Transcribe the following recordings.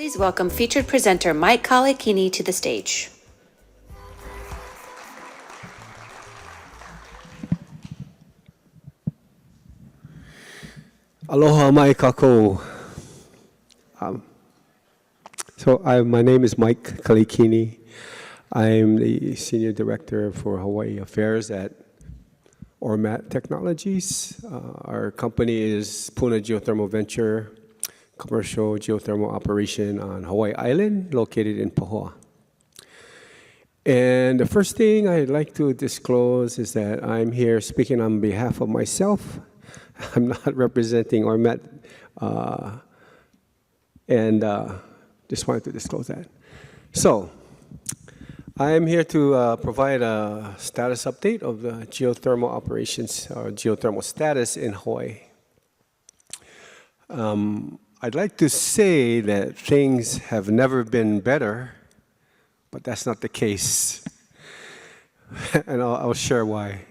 Please welcome featured presenter Mike Kaleikini to the stage. Aloha mai kako. My name is Mike Kaleikini. I'm the Senior Director for Hawaii Affairs at Ormat Technologies. Our company is Puna Geothermal Venture, commercial geothermal operation on Hawaii Island, located in Pahoa. And the first thing I'd like to disclose is that I'm here speaking on behalf of myself. I'm not representing Ormat, just wanted to disclose that. So, I'm here to provide a status update of the geothermal operations, or geothermal status in Hawaii. I'd like to say that things have never been better, but that's not the case. And I'll share why.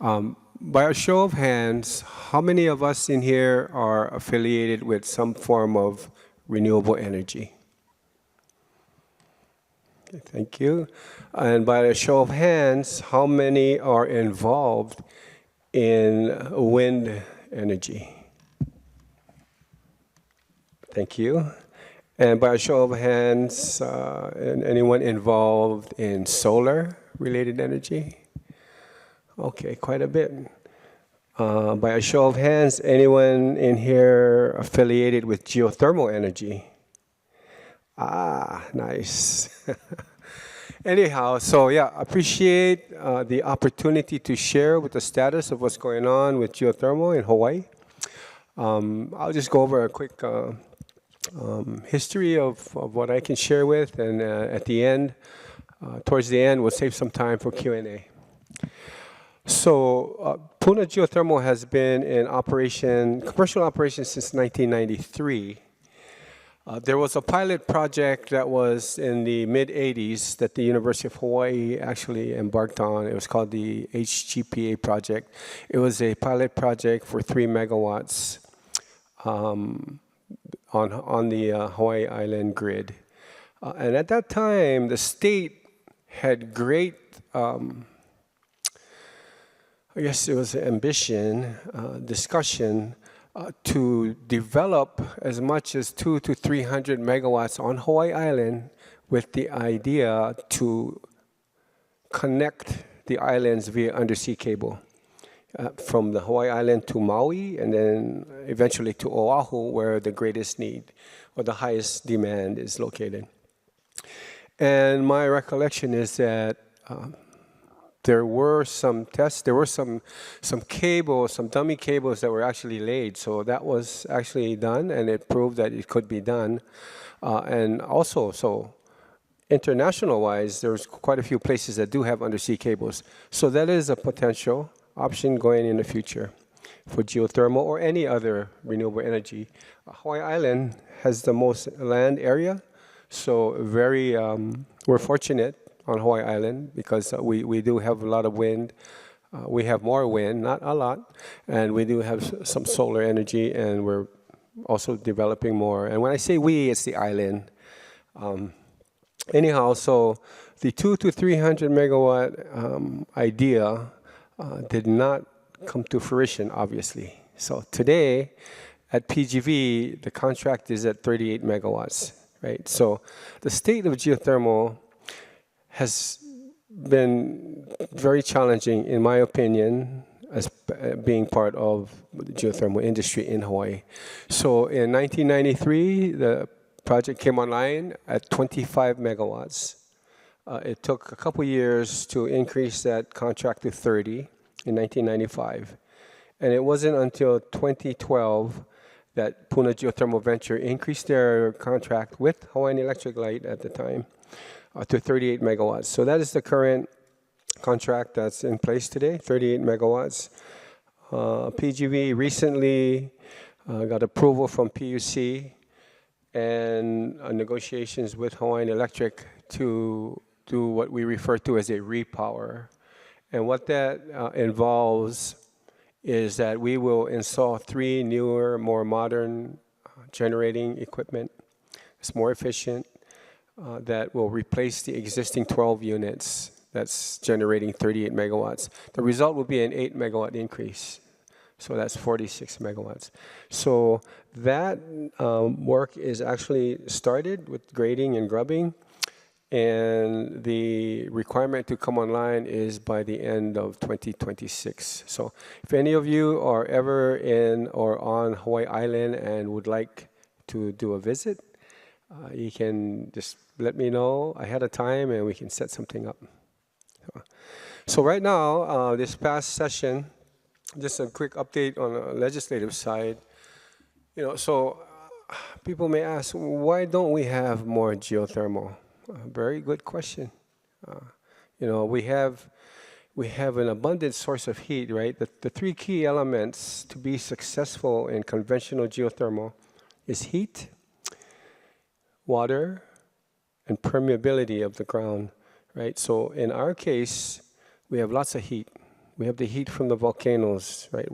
By a show of hands, how many of us in here are affiliated with some form of renewable energy? Okay, thank you. And by a show of hands, how many are involved in wind energy? Thank you. And by a show of hands, anyone involved in solar-related energy? Okay, quite a bit. By a show of hands, anyone in here affiliated with geothermal energy? Ah, nice. Anyhow, so yeah, appreciate the opportunity to share with the status of what's going on with geothermal in Hawaii. I'll just go over a quick history of what I can share with, and at the end, towards the end, we'll save some time for Q&A. So, Puna Geothermal has been in operation, commercial operation since 1993. There was a pilot project that was in the mid-'80s that the University of Hawaii actually embarked on. It was called the HGPA project. It was a pilot project for 3 megawatts on the Hawaii Island grid. And at that time, the state had great, I guess it was ambition, discussion, to develop as much as 200 to 300 megawatts on Hawaii Island with the idea to connect the islands via undersea cable from the Hawaii Island to Maui and then eventually to Oahu, where the greatest need or the highest demand is located. And my recollection is that there were some tests, there were some cables, some dummy cables that were actually laid. So that was actually done, and it proved that it could be done. And also, so international-wise, there's quite a few places that do have undersea cables. So that is a potential option going in the future for geothermal or any other renewable energy. Hawaii Island has the most land area, so very, we're fortunate on Hawaii Island because we do have a lot of wind. We have more wind, not a lot, and we do have some solar energy, and we're also developing more. And when I say we, it's the island. Anyhow, so the 200 to 300 megawatt idea did not come to fruition, obviously. So today, at PGV, the contract is at 38 megawatts, right? So the state of geothermal has been very challenging, in my opinion, as being part of the geothermal industry in Hawaii. So in 1993, the project came online at 25 megawatts. It took a couple years to increase that contract to 30 in 1995. And it wasn't until 2012 that Puna Geothermal Venture increased their contract with Hawaiian Electric Light at the time to 38 megawatts. So that is the current contract that's in place today, 38 megawatts. PGV recently got approval from PUC and negotiations with Hawaiian Electric to do what we refer to as a repower. And what that involves is that we will install 3 newer, more modern generating equipment It's more efficient. That will replace the existing 12 units that's generating 38 megawatts. The result will be an 8 megawatt increase. So that's 46 megawatts. So that work is actually started with grading and grubbing. And the requirement to come online is by the end of 2026. So if any of you are ever in or on Hawaii Island and would like to do a visit, you can just let me know ahead of time and we can set something up. So right now, this past session, just a quick update on the legislative side. People may ask, why don't we have more geothermal? Very good question. We have an abundant source of heat, right? The three key elements to be successful in conventional geothermal is heat, water, and permeability of the ground, right? So in our case, we have lots of heat. We have the heat from the volcanoes, right?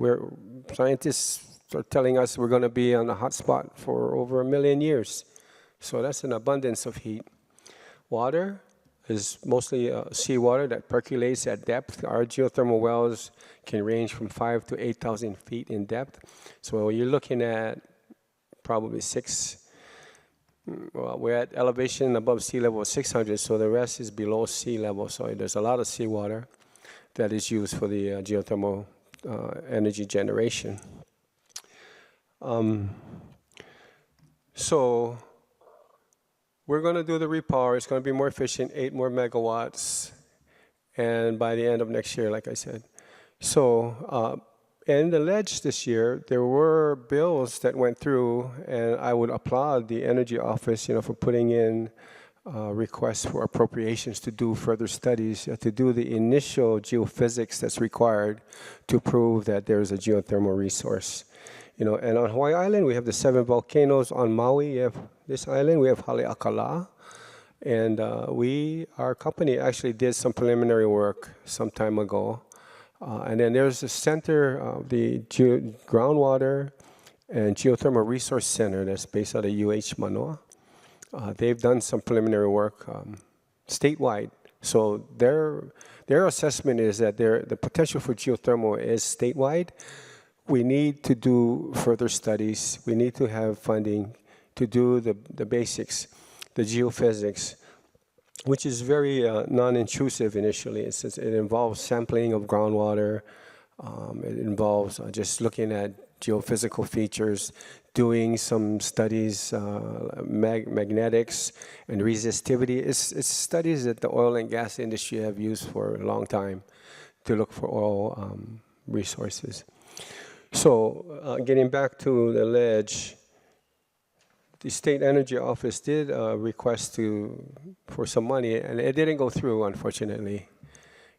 Scientists are telling us we're going to be on a hot spot for over 1 million years. So that's an abundance of heat. Water is mostly seawater that percolates at depth. Our geothermal wells can range from 5,000 to 8,000 feet in depth. So you're looking at probably we're at elevation above sea level of 600, so the rest is below sea level. So there's a lot of seawater that is used for the geothermal energy generation. So we're going to do the repower. It's going to be more efficient, 8 more megawatts, and by the end of next year, like I said. So in the ledge this year, there were bills that went through, and I would applaud the Energy Office, for putting in requests for appropriations to do further studies, to do the initial geophysics that's required to prove that there's a geothermal resource. And on Hawaii Island, we have the 7 volcanoes. On Maui, this island, we have Haleakala. And our company actually did some preliminary work some time ago. And then there's the center of the Groundwater and Geothermal Resource Center that's based out of UH Manoa. They've done some preliminary work statewide. So their assessment is that the potential for geothermal is statewide. We need to do further studies. We need to have funding to do the basics, the geophysics, which is very non-intrusive initially. It involves sampling of groundwater. It involves just looking at geophysical features, doing some studies, magnetics and resistivity. It's studies that the oil and gas industry have used for a long time to look for oil resources. So getting back to the ledge, the State Energy Office did request for some money, and it didn't go through, unfortunately,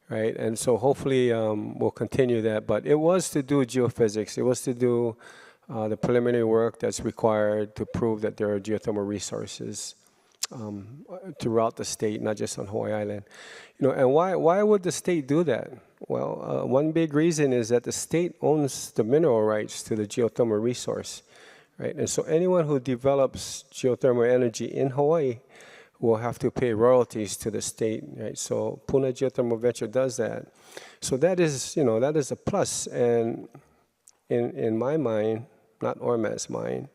right? And so hopefully we'll continue that. But it was to do geophysics. It was to do the preliminary work that's required to prove that there are geothermal resources throughout the state, not just on Hawaii Island. And why would the state do that? Well, one big reason is that the state owns the mineral rights to the geothermal resource, right? And so anyone who develops geothermal energy in Hawaii will have to pay royalties to the state, right? So Puna Geothermal Venture does that. So that is a plus. And in my mind, not Ormat's mind,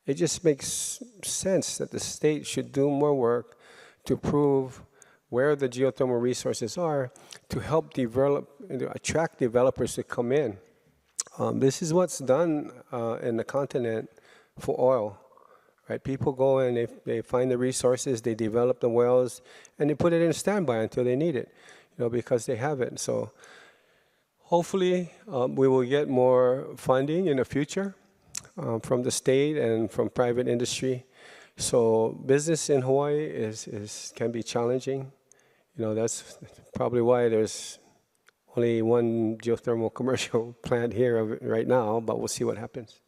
it just makes sense that the state should do more work to prove where the geothermal resources are to help attract developers to come in. This is what's done in the continent for oil, right? People go and they find the resources, they develop the wells, and they put it in standby until they need it, because they have it. So hopefully we will get more funding in the future from the state and from private industry. So business in Hawaii can be challenging. That's probably why there's only one geothermal commercial plant here right now, but we'll see what happens.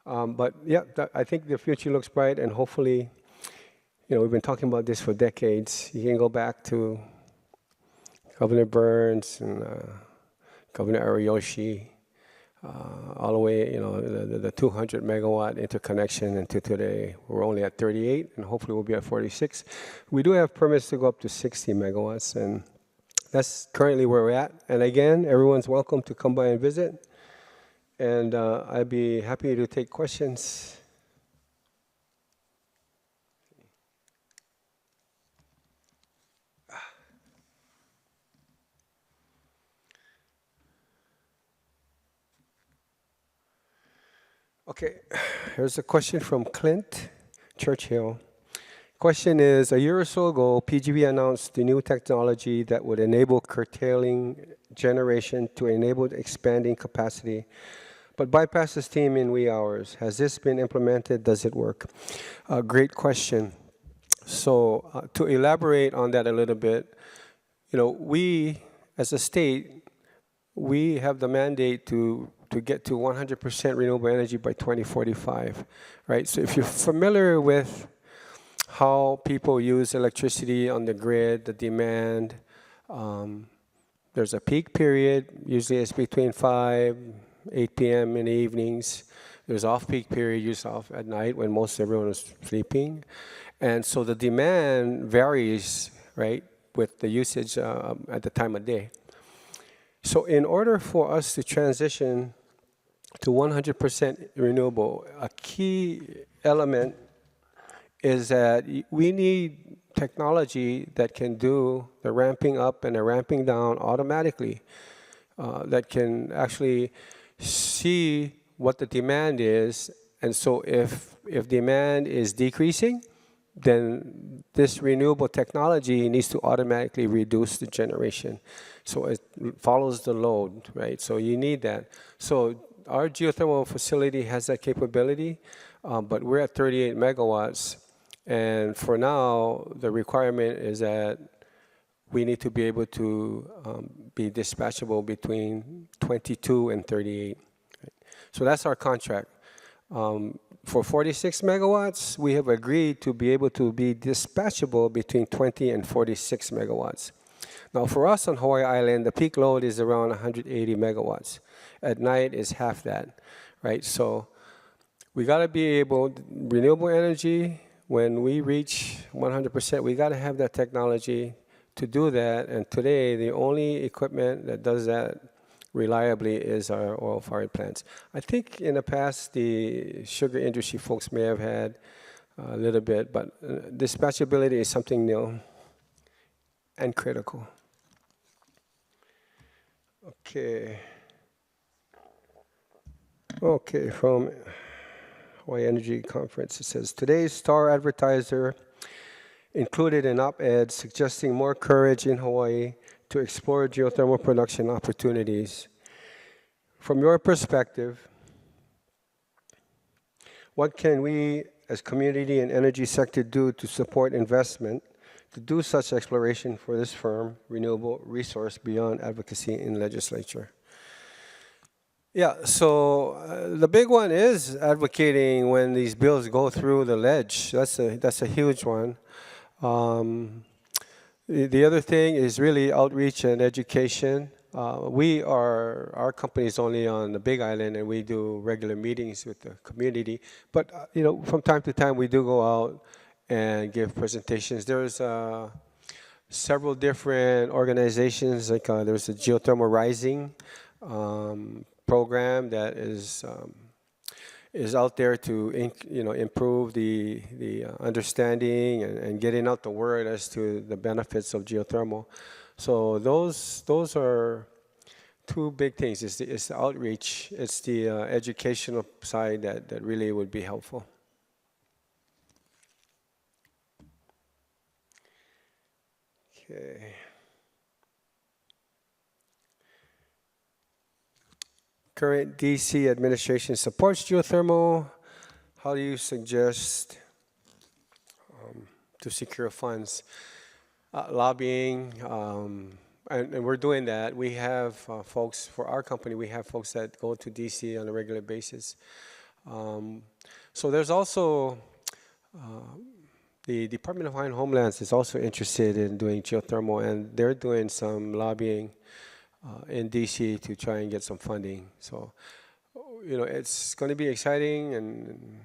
But yeah, I think the future looks bright, and hopefully, we've been talking about this for decades. You can go back to Governor Burns and Governor Ariyoshi. all the way, the 200 megawatt interconnection, and to today we're only at 38, and hopefully we'll be at 46. We do have permits to go up to 60 megawatts, and that's currently where we're at. And again, everyone's welcome to come by and visit, and I'd be happy to take questions. Okay, here's a question from Clint Churchill. Question is, a year or so ago, PGV announced the new technology that would enable curtailing generation to enable expanding capacity, but bypasses steam in wee hours. Has this been implemented? Does it work? Great question. So to elaborate on that a little bit, we as a state, we have the mandate to get to 100% renewable energy by 2045, right? So if you're familiar with how people use electricity on the grid, the demand, there's a peak period, usually it's between 8 p.m. in the evenings. There's off-peak period, usually off at night when most everyone is sleeping. And so the demand varies, right, with the usage at the time of day. So in order for us to transition to 100% renewable, a key element is that we need technology that can do the ramping up and the ramping down automatically, that can actually see what the demand is. And so if demand is decreasing, then this renewable technology needs to automatically reduce the generation. So it follows the load, right? So you need that. So our geothermal facility has that capability, but we're at 38 megawatts. And for now, the requirement is that we need to be able to be dispatchable between 22 and 38. Right? So that's our contract. For 46 megawatts, we have agreed to be able to be dispatchable between 20 and 46 megawatts. Now, for us on Hawaii Island, the peak load is around 180 megawatts. At night is half that, right? So we got to be able, renewable energy, when we reach 100%, we got to have that technology to do that. And today, the only equipment that does that reliably is our oil-fired plants. I think in the past, the sugar industry folks may have had a little bit, but dispatchability is something new and critical. Okay, from Hawaii Energy Conference, it says, today's star advertiser included an op-ed suggesting more courage in Hawaii to explore geothermal production opportunities. From your perspective, what can we as community and energy sector do to support investment to do such exploration for this firm, renewable resource beyond advocacy in legislature? Yeah, so the big one is advocating when these bills go through the ledge. That's a huge one. The other thing is really outreach and education. Our company is only on the Big Island, and we do regular meetings with the community. But from time to time, we do go out and give presentations. There's several different organizations, like there's a Geothermal Rising program that is out there to improve the understanding and getting out the word as to the benefits of geothermal. So those are two big things. It's the outreach, it's the educational side that really would be helpful. Okay. Current DC administration supports geothermal. How do you suggest to secure funds? Lobbying, and we're doing that. We have folks, for our company, we have folks that go to DC on a regular basis. So there's also, the Department of Homelands is also interested in doing geothermal, and they're doing some lobbying in DC to try and get some funding. So it's going to be exciting, and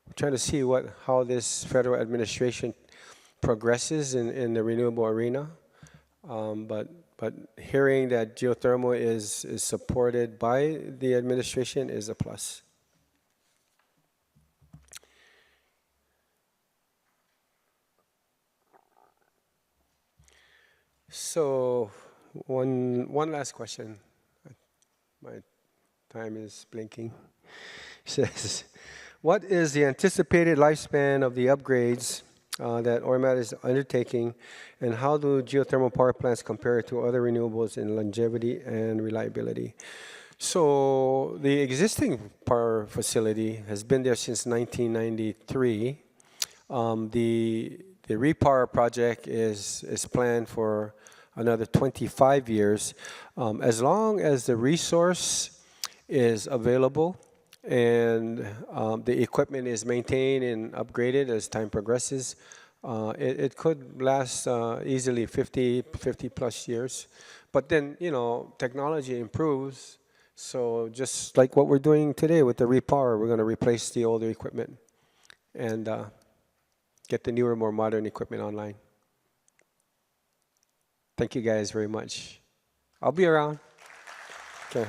we're trying to see how this federal administration progresses in the renewable arena. But hearing that geothermal is supported by the administration is a plus. So one last question. My time is blinking. Says, what is the anticipated lifespan of the upgrades that Ormat is undertaking, and how do geothermal power plants compare to other renewables in longevity and reliability? So the existing power facility has been there since 1993. The repower project is planned for another 25 years. As long as the resource is available and the equipment is maintained and upgraded as time progresses, it could last easily 50 plus years. But then, technology improves. So just like what we're doing today with the repower, we're going to replace the older equipment and get the newer, more modern equipment online. Thank you guys very much. I'll be around. Okay.